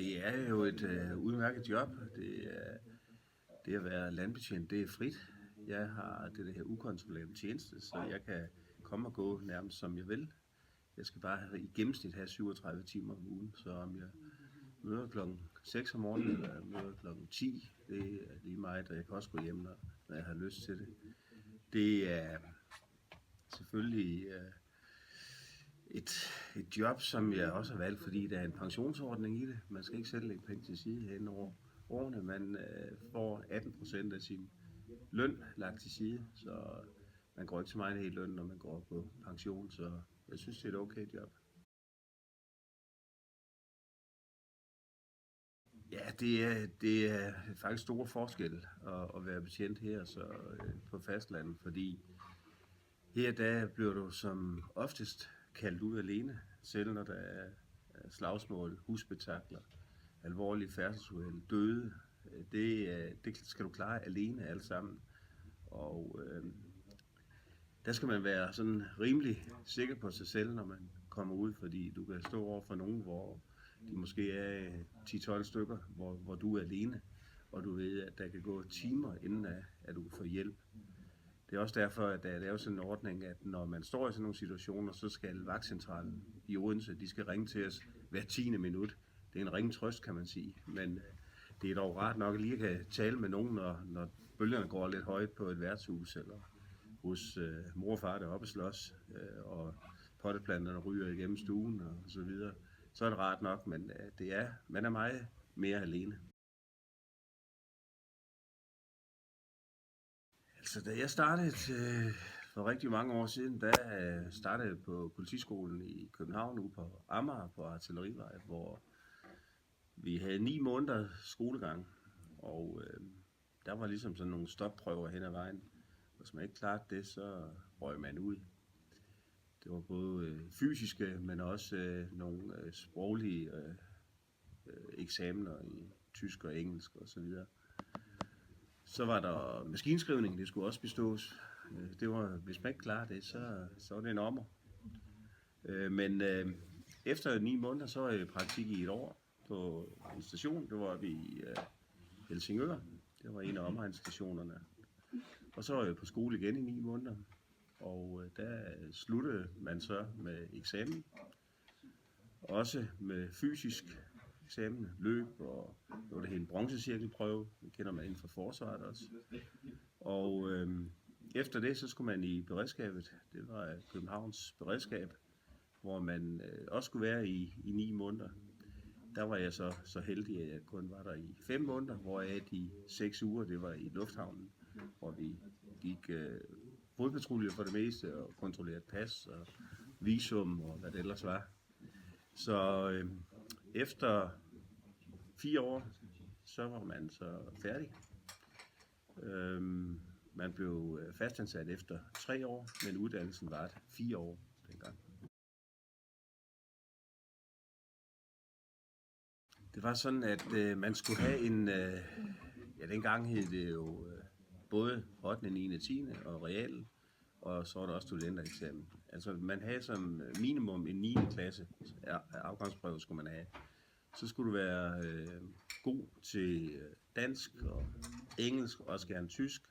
Det er jo et udmærket job. Det at være landbetjent, det er frit. Jeg har det her ukontrollerede tjeneste, så jeg kan komme og gå nærmest som jeg vil. Jeg skal bare i gennemsnit have 37 timer om ugen, så om jeg møder klokken 6 om morgenen eller møder klokken 10, det er lige meget, og jeg kan også gå hjem, når jeg har lyst til det. Det er selvfølgelig et job, som jeg også har valgt, fordi der er en pensionsordning i det. Man skal ikke selv lægge penge til side hen over årene. Man får 18% af sin løn lagt til side, så man går ikke så meget ned i løn, når man går på pension, så jeg synes, det er et okay job. Ja, det er faktisk stor forskel at være betjent her så på fastlandet, fordi her der bliver du som oftest kaldt ud alene, selv når der er slagsmål, husspektakler, alvorlige færdselsuheld, døde. Det skal du klare alene alle sammen. Og der skal man være sådan rimelig sikker på sig selv, når man kommer ud, fordi du kan stå over for nogen, hvor de måske er 10-12 stykker, hvor du er alene, og du ved, at der kan gå timer, inden at du får hjælp. Det er også derfor, at der er lavet sådan en ordning, at når man står i sådan nogle situationer, så skal vagtcentralen i Odense, de skal ringe til os hver 10. minut. Det er en ringe trøst, kan man sige, men det er dog rart nok at lige kan tale med nogen, når bølgerne går lidt højt på et værtshus, eller hos mor og far deroppe slås, og potteplanterne ryger igennem stuen og så videre. Så er det rart nok, men man er meget mere alene. Altså, da jeg startede for rigtig mange år siden, der startede jeg på politiskolen i København, ude på Amager på Artillerivej, hvor vi havde 9 måneder skolegang, og der var ligesom sådan nogle stopprøver hen ad vejen. Hvis man ikke klarede det, så røg man ud. Det var både fysiske, men også nogle sproglige eksamener i tysk og engelsk osv. Så var der maskinskrivning, det skulle også bestås. Det var, hvis man ikke klarede det, så var det en ommer. Men efter 9 måneder, så var jeg i praktik i et år på en station. Det var vi i Helsingør. Det var en af omegnsstationerne. Og så var jeg på skole igen i 9 måneder. Og der sluttede man så med eksamen. Også med fysisk eksamen, løb, og det var det hele en bronzecirkelprøve. Det kender man inden for forsvaret også. Og efter det, så skulle man i beredskabet. Det var Københavns beredskab, hvor man også skulle være i 9 måneder. Der var jeg så heldig, at jeg kun var der i 5 måneder, hvor jeg de 6 uger, det var i lufthavnen, hvor vi gik fodpatrulje for det meste, og kontrollerede pas og visum og hvad det ellers var. Så efter 4 år, så var man så færdig. Man blev fastansat efter 3 år, men uddannelsen var 4 år dengang. Det var sådan, at man skulle have en, dengang hed det jo både 8., 9., 10. og real, og så var der også studentereksamen. Altså man havde som minimum en 9. klasse afgangsprøve skulle man have. Så skulle du være god til dansk og engelsk, og også gerne tysk.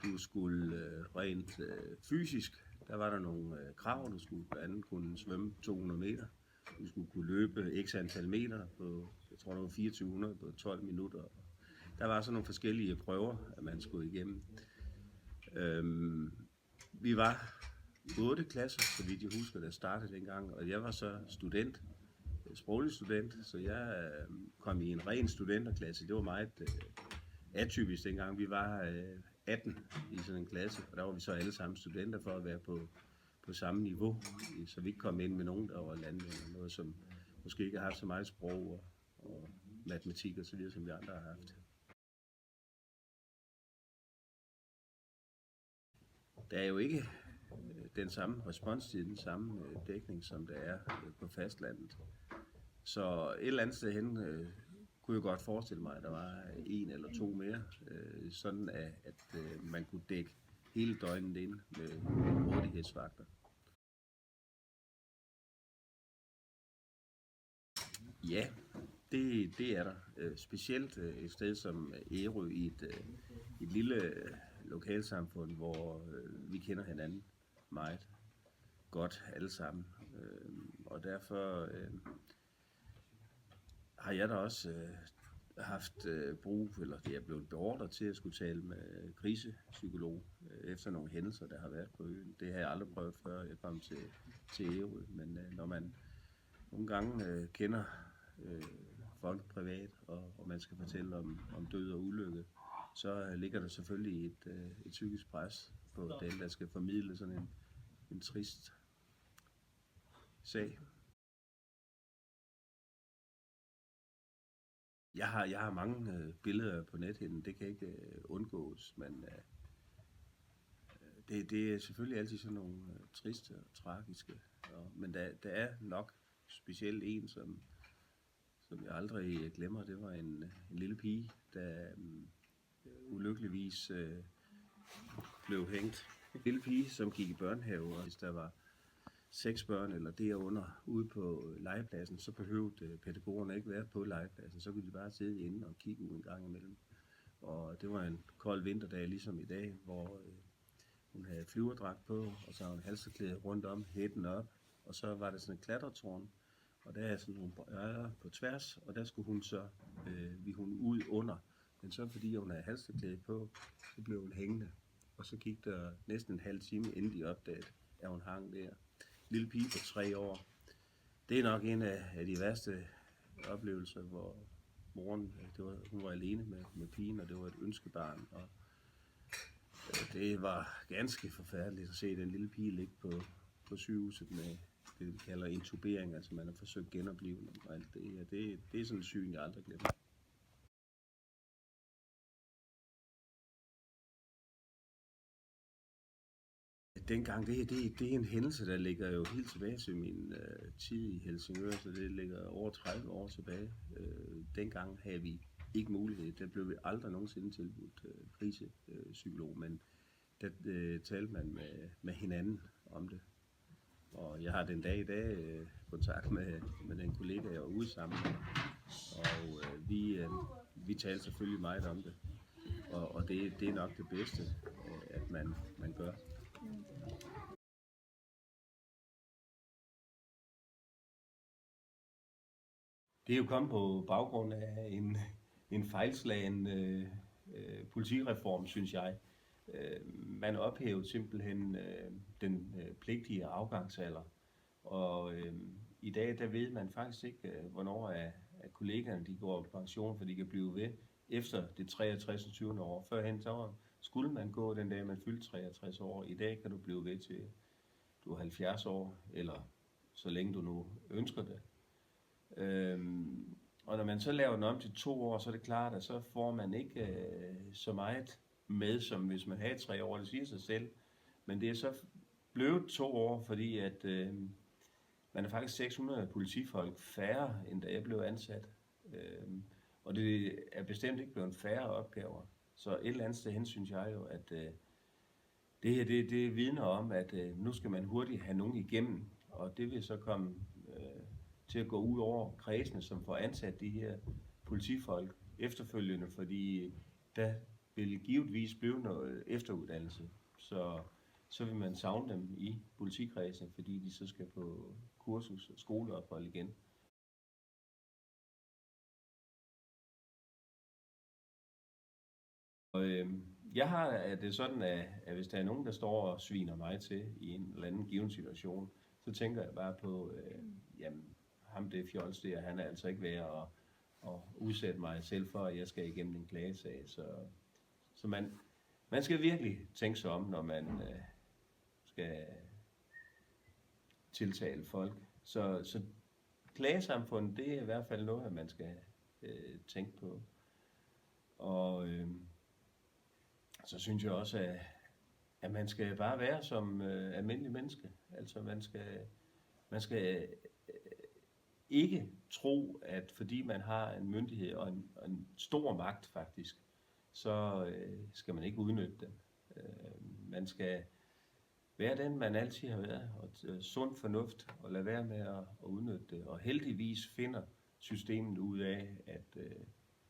Du skulle rent fysisk, der var der nogle krav. Du skulle blandt andet kunne svømme 200 meter. Du skulle kunne løbe x antal meter på, jeg tror det var 2400 på 12 minutter. Der var så nogle forskellige prøver, at man skulle igennem. Vi var 8 klasser, så vidt jeg husker, der startede dengang, og jeg var så student, sproglig student, så jeg kom i en ren studenterklasse. Det var meget atypisk dengang. Vi var 18 i sådan en klasse, og der var vi så alle sammen studenter for at være på samme niveau, så vi ikke kom ind med nogen, der var landmænd og noget, som måske ikke har haft så meget sprog og matematik og så videre, som vi andre har haft. Der er jo ikke den samme responstid, den samme dækning, som der er på fastlandet. Så et eller andet sted hen kunne jeg godt forestille mig, at der var 1 eller 2 mere, sådan at man kunne dække hele døgnet ind med rådighedsvagter. Ja, Det er der. Specielt et sted som Ærø i et lille lokalsamfund, hvor vi kender hinanden meget godt alle sammen. Og derfor har jeg da også haft brug, eller det er blevet beordret til at skulle tale med krisepsykolog efter nogle hændelser, der har været på øen. Det har jeg aldrig prøvet før jeg kom til Ærø, men når man nogle gange kender folk privat, og man skal fortælle om død og ulykke, så ligger der selvfølgelig et psykisk pres på den, der skal formidle sådan en trist sag. Jeg har mange billeder på nethinden, det kan ikke undgås, men det er selvfølgelig altid sådan nogle triste og tragiske, men der er nok specielt en, som jeg aldrig glemmer. Det var en lille pige, der ulykkeligvis blev hængt. En lille pige, som gik i børnehave, og hvis der var 6 børn eller derunder ude på legepladsen, så behøvede pædagogerne ikke være på legepladsen. Så kunne de bare sidde inde og kigge ud en gang imellem. Og det var en kold vinterdag, ligesom i dag, hvor hun havde flyverdragt på, og så havde hun halserklæde rundt om, hætten op, og så var der sådan et klatretårn, og der er sådan nogle brædder på tværs, og der skulle hun så, ville hun ud under. Men så fordi hun havde halserklæde på, så blev hun hængende. Og så gik der næsten en halv time, inden de opdagede, at hun hang der. Lille pige på 3 år. Det er nok en af de værste oplevelser, hvor moren, hun var alene med pigen, og det var et ønskebarn. Og det var ganske forfærdeligt at se den lille pige ligge på sygehuset med det, vi kalder intubering, altså man har forsøgt genoplivning og alt det. Ja, det er sådan et syn, jeg aldrig glemmer. Dengang, det er en hændelse, der ligger jo helt tilbage til min tid i Helsingør, så det ligger over 30 år tilbage. Dengang havde vi ikke mulighed, der blev vi aldrig nogensinde tilbudt krisepsykolog, men der talte man med hinanden om det. Og jeg har den dag i dag kontakt med den kollega, jeg var ude sammen med, og vi talte selvfølgelig meget om det, og det er nok det bedste, at man gør. Det er jo kommet på baggrund af en fejlslagen politireform, synes jeg. Man ophævede simpelthen den pligtige afgangsalder, og i dag der ved man faktisk ikke, hvornår at kollegerne de går på pension, for de kan blive ved efter det 63. 20. år. Førhen så skulle man gå den dag, man fyldte 63 år. I dag kan du blive ved til du er 70 år, eller så længe du nu ønsker det. Og når man så laver den om til 2 år, så er det klart, at så får man ikke så meget med, som hvis man havde 3 år, det siger sig selv. Men det er så blevet 2 år, fordi at man er faktisk 600 politifolk færre, end da jeg blev ansat. Og det er bestemt ikke blevet færre opgaver. Så et eller andet sted hen synes jeg jo, at det her det vidner om, at nu skal man hurtigt have nogen igennem. Og det vil så komme til at gå ud over kredsene, som får ansat de her politifolk efterfølgende, fordi der vil givetvis blive noget efteruddannelse. Så vil man savne dem i politikredsen, fordi de så skal på kursus og skoleophold igen. Og jeg har det sådan, at hvis der er nogen, der står og sviner mig til i en eller anden given situation, så tænker jeg bare på, jamen, ham det fjols der, han er altså ikke værd at udsætte mig selv for, at jeg skal igennem en klagesag. Så man skal virkelig tænke sig om, når man skal tiltale folk. Så klagesamfundet, det er i hvert fald noget, man skal tænke på. Og så synes jeg også, at man skal bare være som almindelig menneske. Altså man skal ikke tro, at fordi man har en myndighed og en stor magt faktisk, så skal man ikke udnytte den. Man skal være den, man altid har været, og sund fornuft, og lade være med at udnytte det. Og heldigvis finder systemet ud af, at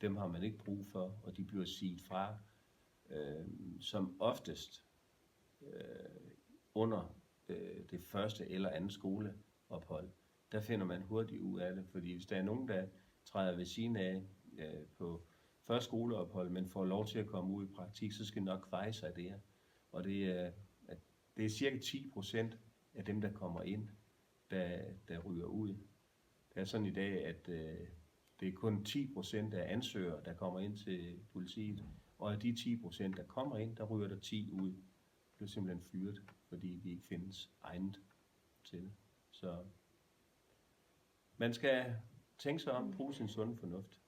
dem har man ikke brug for, og de bliver siget fra, som oftest under det første eller andet skoleophold. Der finder man hurtigt ud af det, fordi hvis der er nogen, der træder ved siden af på første skoleophold, men får lov til at komme ud i praktik, så skal det nok kveje sig der. Og det er cirka 10% af dem, der kommer ind, der ryger ud. Det er sådan i dag, at det er kun 10% af ansøgere, der kommer ind til politiet, og af de 10%, der kommer ind, der ryger der 10 ud. Det bliver simpelthen fyret, fordi de ikke findes egnet til det. Så man skal tænke sig om, bruge sin sunde fornuft.